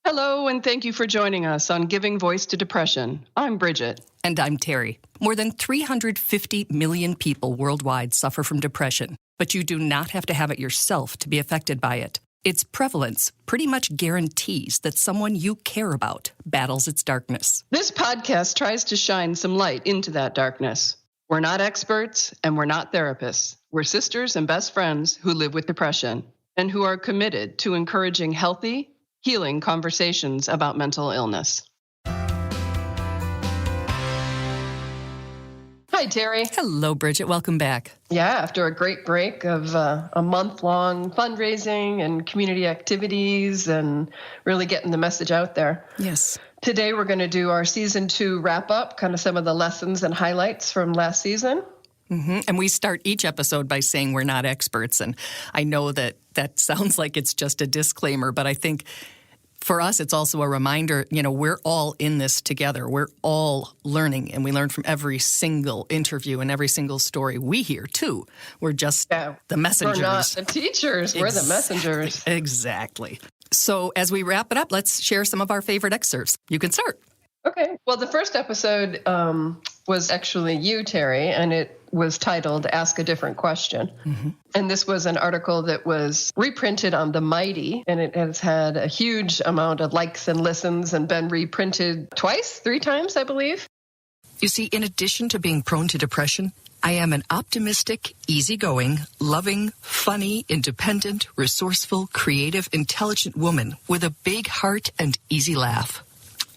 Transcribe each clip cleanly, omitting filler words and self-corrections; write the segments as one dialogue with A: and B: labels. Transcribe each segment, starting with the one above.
A: Hello, and thank you for joining us on Giving Voice to Depression. I'm Bridget.
B: And I'm Terry. More than 350 million people worldwide suffer from depression, but you do not have to have it yourself to be affected by it. Its prevalence pretty much guarantees that someone you care about battles its darkness.
A: This podcast tries to shine some light into that darkness. We're not experts, and we're not therapists. We're sisters and best friends who live with depression and who are committed to encouraging healthy, healing conversations about mental illness. Hi, Terry.
B: Hello, Bridget. Welcome back.
A: Yeah, after a great break of a month-long fundraising and community activities and really getting the message out there.
B: Yes.
A: Today, we're going to do our season 2 wrap-up, kind of some of the lessons and highlights from last season.
B: Mm-hmm. And we start each episode by saying we're not experts. And I know that sounds like it's just a disclaimer, but I think for us, it's also a reminder, we're all in this together. We're all learning, and we learn from every single interview and every single story we hear, too. We're just the messengers.
A: We're not the teachers. We're the messengers.
B: Exactly. So as we wrap it up, let's share some of our favorite excerpts. You can start.
A: Okay. Well, the first episode was actually you, Terry, and it was titled Ask a Different Question. Mm-hmm. And this was an article that was reprinted on The Mighty, and it has had a huge amount of likes and listens and been reprinted 3 times, I believe.
B: You see, in addition to being prone to depression, I am an optimistic, easygoing, loving, funny, independent, resourceful, creative, intelligent woman with a big heart and easy laugh.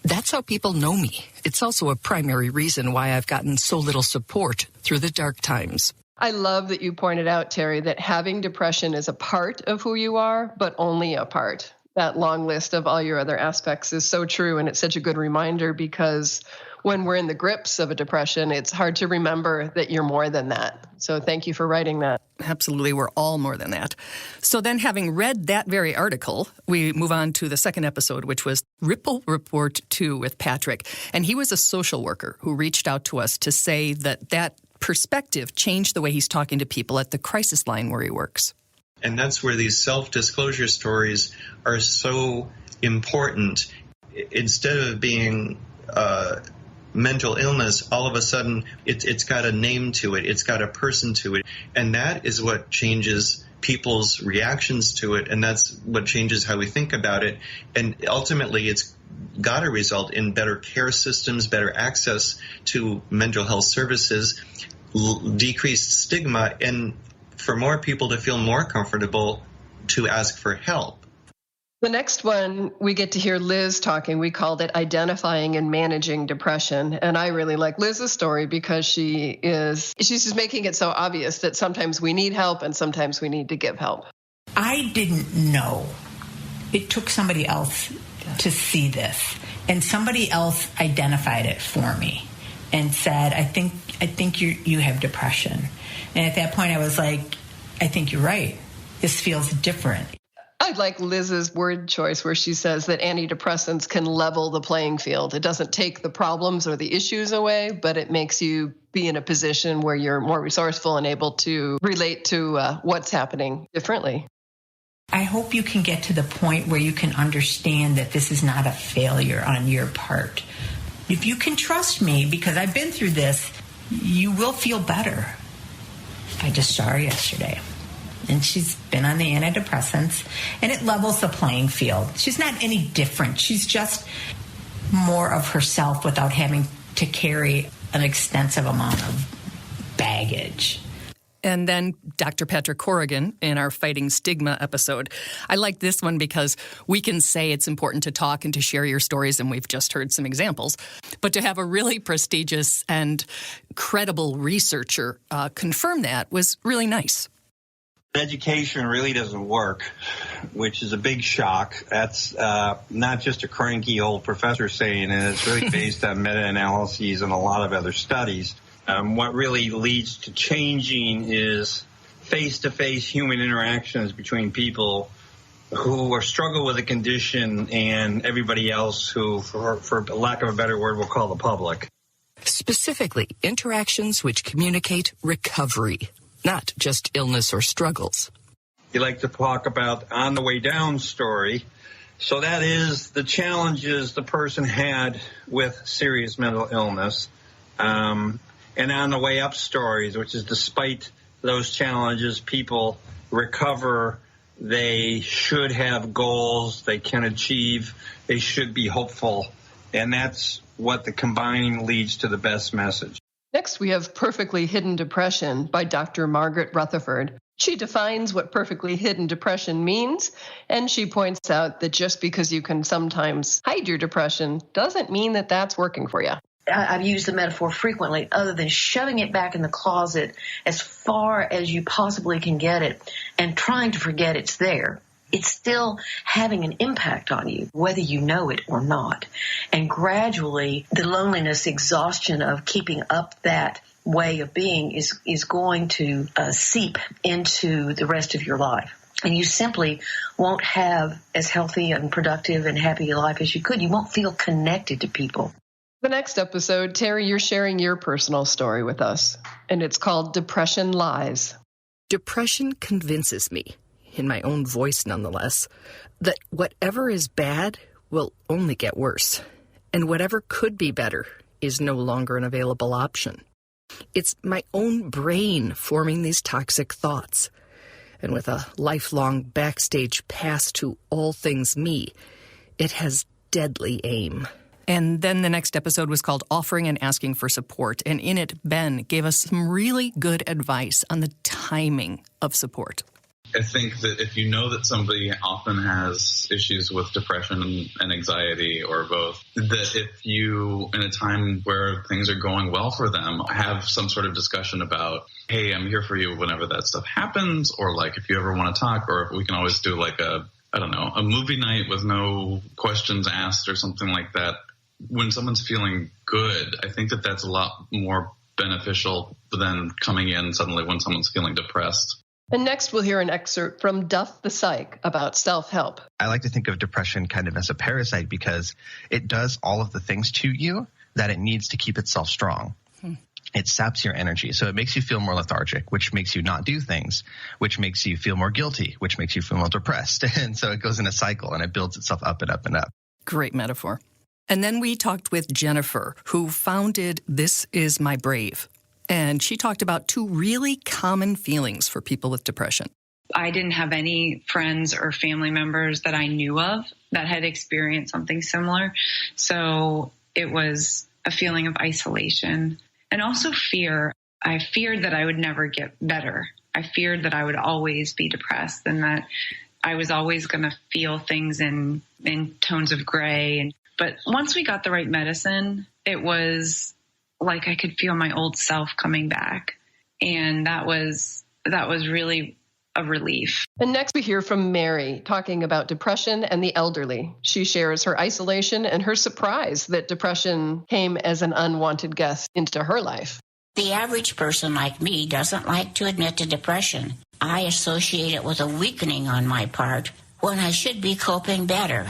B: That's how people know me. It's also a primary reason why I've gotten so little support through the dark times.
A: I love that you pointed out, Terry, that having depression is a part of who you are, but only a part. That long list of all your other aspects is so true, and it's such a good reminder because when we're in the grips of a depression, it's hard to remember that you're more than that. So thank you for writing that.
B: Absolutely. We're all more than that. So then, having read that very article, we move on to the second episode, which was Ripple Report 2 with Patrick. And he was a social worker who reached out to us to say that perspective changed the way he's talking to people at the crisis line where he works.
C: And that's where these self-disclosure stories are so important. Instead of being mental illness, all of a sudden it's got a name to it, it's got a person to it, and that is what changes people's reactions to it, and that's what changes how we think about it. And ultimately it's got to result in better care systems, better access to mental health services, decreased stigma, and for more people to feel more comfortable to ask for help.
A: The next one, we get to hear Liz talking. We called it Identifying and Managing Depression. And I really like Liz's story because she's just making it so obvious that sometimes we need help and sometimes we need to give help.
D: I didn't know. It took somebody else to see this. And somebody else identified it for me and said, I think you have depression. And at that point I was like, I think you're right. This feels different.
A: I like Liz's word choice where she says that antidepressants can level the playing field. It doesn't take the problems or the issues away, but it makes you be in a position where you're more resourceful and able to relate to what's happening differently.
D: I hope you can get to the point where you can understand that this is not a failure on your part. If you can trust me, because I've been through this, you will feel better. I just saw her yesterday. And she's been on the antidepressants, and it levels the playing field. She's not any different. She's just more of herself without having to carry an extensive amount of baggage.
B: And then Dr. Patrick Corrigan in our Fighting Stigma episode. I like this one because we can say it's important to talk and to share your stories, and we've just heard some examples. But to have a really prestigious and credible researcher confirm that was really nice.
E: Education really doesn't work, which is a big shock. That's not just a cranky old professor saying it. It's really based on meta-analyses and a lot of other studies. What really leads to changing is face-to-face human interactions between people who struggle with a condition and everybody else who, for lack of a better word, we'll call the public.
B: Specifically, interactions which communicate recovery, not just illness or struggles.
E: You like to talk about on the way down story, So that is the challenges the person had with serious mental illness. And on the way up stories, which is despite those challenges, people recover. They should have goals they can achieve. They should be hopeful. And that's what the combining leads to the best message.
A: Next, we have Perfectly Hidden Depression by Dr. Margaret Rutherford. She defines what perfectly hidden depression means, and she points out that just because you can sometimes hide your depression doesn't mean that that's working for you.
F: I've used the metaphor frequently, other than shoving it back in the closet as far as you possibly can get it and trying to forget it's there. It's still having an impact on you, whether you know it or not. And gradually, the loneliness, exhaustion of keeping up that way of being is going to seep into the rest of your life. And you simply won't have as healthy and productive and happy a life as you could. You won't feel connected to people.
A: The next episode, Terry, you're sharing your personal story with us, and it's called Depression Lies.
B: Depression convinces me, in my own voice nonetheless, that whatever is bad will only get worse, and whatever could be better is no longer an available option. It's my own brain forming these toxic thoughts, and with a lifelong backstage pass to all things me, it has deadly aim.
G: And then the next episode was called Offering and Asking for Support. And in it, Ben gave us some really good advice on the timing of support.
H: I think that if you know that somebody often has issues with depression and anxiety or both, that if you, in a time where things are going well for them, have some sort of discussion about, hey, I'm here for you whenever that stuff happens, or like if you ever want to talk, or if we can always do like a movie night with no questions asked or something like that. When someone's feeling good, I think that that's a lot more beneficial than coming in suddenly when someone's feeling depressed.
A: And next we'll hear an excerpt from Duff the Psychic about self-help.
I: I like to think of depression kind of as a parasite because it does all of the things to you that it needs to keep itself strong. It saps your energy, so it makes you feel more lethargic, which makes you not do things, which makes you feel more guilty, which makes you feel more depressed. And so it goes in a cycle and it builds itself up and up and up.
G: Great metaphor. And then we talked with Jennifer, who founded This Is My Brave. And she talked about two really common feelings for people with depression.
J: I didn't have any friends or family members that I knew of that had experienced something similar. So it was a feeling of isolation and also fear. I feared that I would never get better. I feared that I would always be depressed and that I was always going to feel things in tones of gray. But once we got the right medicine, it was like I could feel my old self coming back. And that was really a relief.
A: And next we hear from Mary talking about depression and the elderly. She shares her isolation and her surprise that depression came as an unwanted guest into her life.
K: The average person like me doesn't like to admit to depression. I associate it with a weakening on my part when I should be coping better.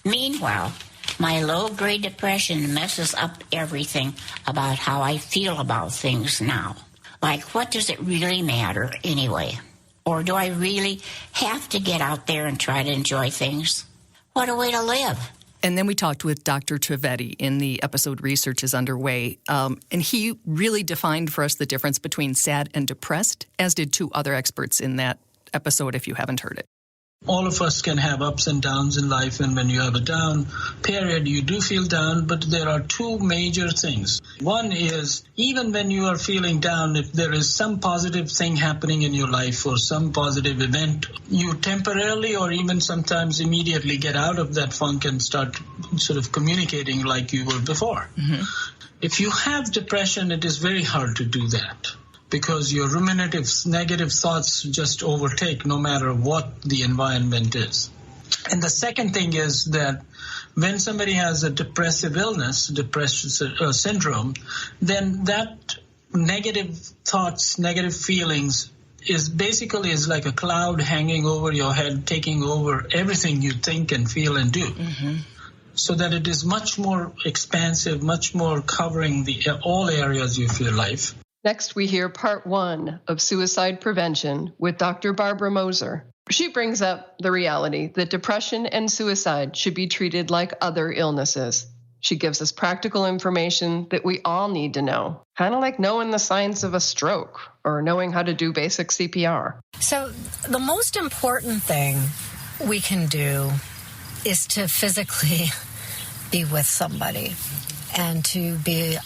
K: Meanwhile, my low-grade depression messes up everything about how I feel about things now. Like, what does it really matter anyway? Or do I really have to get out there and try to enjoy things? What a way to live.
G: And then we talked with Dr. Tevet in the episode Research is Underway, and he really defined for us the difference between sad and depressed, as did two other experts in that episode if you haven't heard it.
L: All of us can have ups and downs in life, and when you have a down period, you do feel down, but there are two major things. One is, even when you are feeling down, if there is some positive thing happening in your life or some positive event, you temporarily or even sometimes immediately get out of that funk and start sort of communicating like you were before. Mm-hmm. If you have depression, it is very hard to do that, because your ruminative, negative thoughts just overtake no matter what the environment is. And the second thing is that when somebody has a depressive illness, depression syndrome, then that negative thoughts, negative feelings is like a cloud hanging over your head, taking over everything you think and feel and do. Mm-hmm. So that it is much more expansive, much more covering all areas of your life.
A: Next, we hear part 1 of Suicide Prevention with Dr. Barbara Moser. She brings up the reality that depression and suicide should be treated like other illnesses. She gives us practical information that we all need to know, kind of like knowing the signs of a stroke or knowing how to do basic CPR.
M: So the most important thing we can do is to physically be with somebody and to be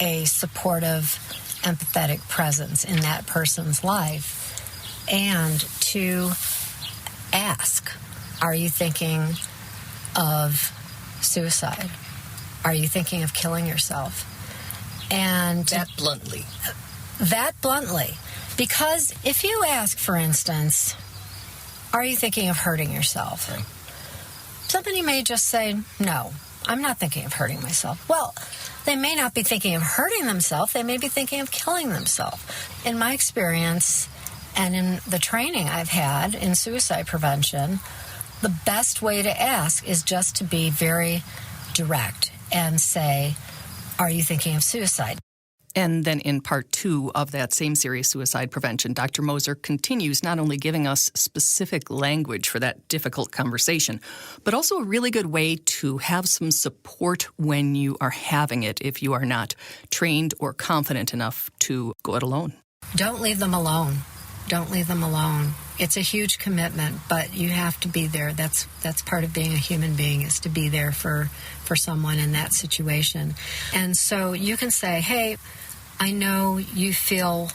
M: a supportive, empathetic presence in that person's life, and to ask, are you thinking of suicide? Are you thinking of killing yourself? And
G: that bluntly.
M: Because if you ask, for instance, are you thinking of hurting yourself?
G: Right.
M: Somebody may just say, no, I'm not thinking of hurting myself. Well, they may not be thinking of hurting themselves. They may be thinking of killing themselves. In my experience and in the training I've had in suicide prevention, the best way to ask is just to be very direct and say, are you thinking of suicide?
G: And then in part 2 of that same series, Suicide Prevention, Dr. Moser continues not only giving us specific language for that difficult conversation, but also a really good way to have some support when you are having it if you are not trained or confident enough to go it alone.
M: Don't leave them alone. Don't leave them alone. It's a huge commitment, but you have to be there. That's part of being a human being, is to be there for someone in that situation. And so you can say, hey, I know you feel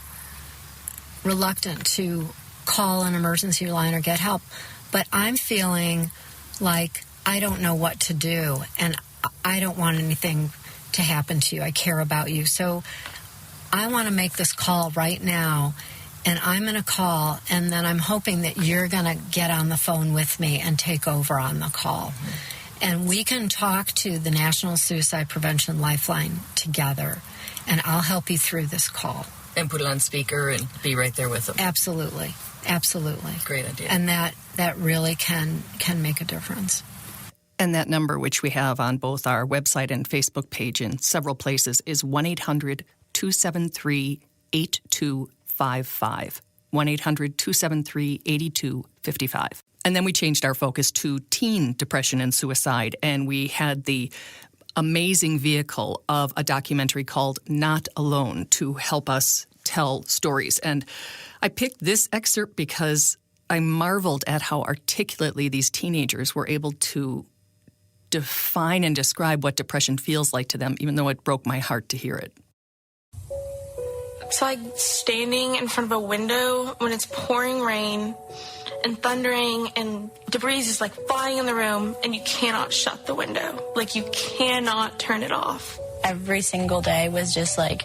M: reluctant to call an emergency line or get help, but I'm feeling like I don't know what to do, and I don't want anything to happen to you. I care about you. So I want to make this call right now, and I'm going to call, and then I'm hoping that you're going to get on the phone with me and take over on the call. Mm-hmm. And we can talk to the National Suicide Prevention Lifeline together, and I'll help you through this call.
G: And put it on speaker and be right there with them.
M: Absolutely.
G: Great idea.
M: And that really can make a difference.
G: And that number, which we have on both our website and Facebook page in several places, is 1-800-273-8255. 1-800-273-8255. And then we changed our focus to teen depression and suicide, and we had the amazing vehicle of a documentary called Not Alone to help us tell stories. And I picked this excerpt because I marveled at how articulately these teenagers were able to define and describe what depression feels like to them, even though it broke my heart to hear it.
N: It's like standing in front of a window when it's pouring rain and thundering and debris is like flying in the room and you cannot shut the window. Like you cannot turn it off.
O: Every single day was just like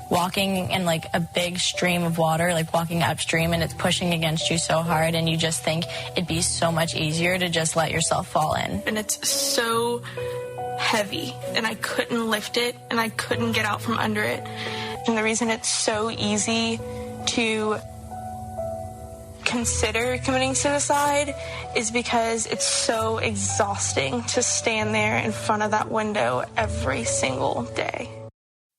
O: walking in like a big stream of water, like walking upstream, and it's pushing against you so hard, and you just think it'd be so much easier to just let yourself fall in.
N: And it's so heavy and I couldn't lift it and I couldn't get out from under it. And the reason it's so easy to consider committing suicide is because it's so exhausting to stand there in front of that window every single day.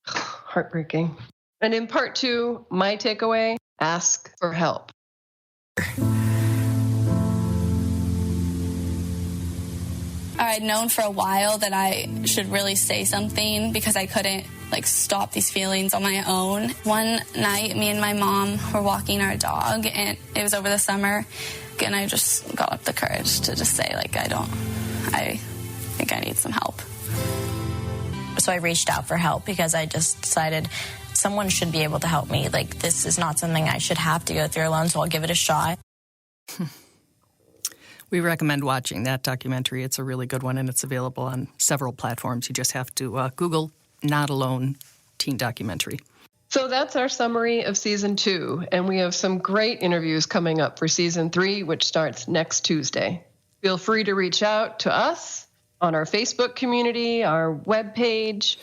A: Heartbreaking. And in part 2, my takeaway, ask for help.
P: I'd known for a while that I should really say something because I couldn't stop these feelings on my own. One night, me and my mom were walking our dog, and it was over the summer, and I just got up the courage to just say, I think I need some help.
O: So I reached out for help because I just decided someone should be able to help me. This is not something I should have to go through alone, so I'll give it a shot.
G: We recommend watching that documentary. It's a really good one, and it's available on several platforms. You just have to Google Not Alone teen documentary.
A: So that's our summary of Season 2, and we have some great interviews coming up for Season 3, which starts next Tuesday. Feel free to reach out to us on our Facebook community, our webpage.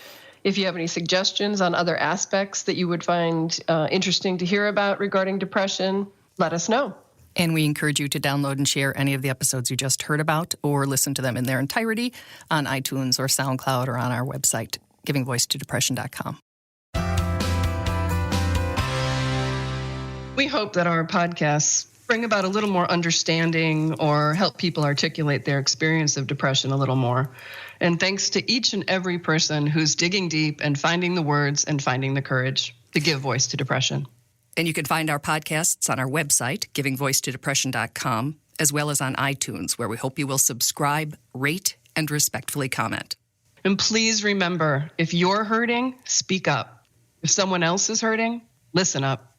A: If you have any suggestions on other aspects that you would find interesting to hear about regarding depression, let us know.
G: And we encourage you to download and share any of the episodes you just heard about, or listen to them in their entirety on iTunes or SoundCloud or on our website, givingvoicetodepression.com.
A: We hope that our podcasts bring about a little more understanding or help people articulate their experience of depression a little more. And thanks to each and every person who's digging deep and finding the words and finding the courage to give voice to depression.
B: And you can find our podcasts on our website, givingvoicetodepression.com, as well as on iTunes, where we hope you will subscribe, rate, and respectfully comment.
A: And please remember, if you're hurting, speak up. If someone else is hurting, listen up.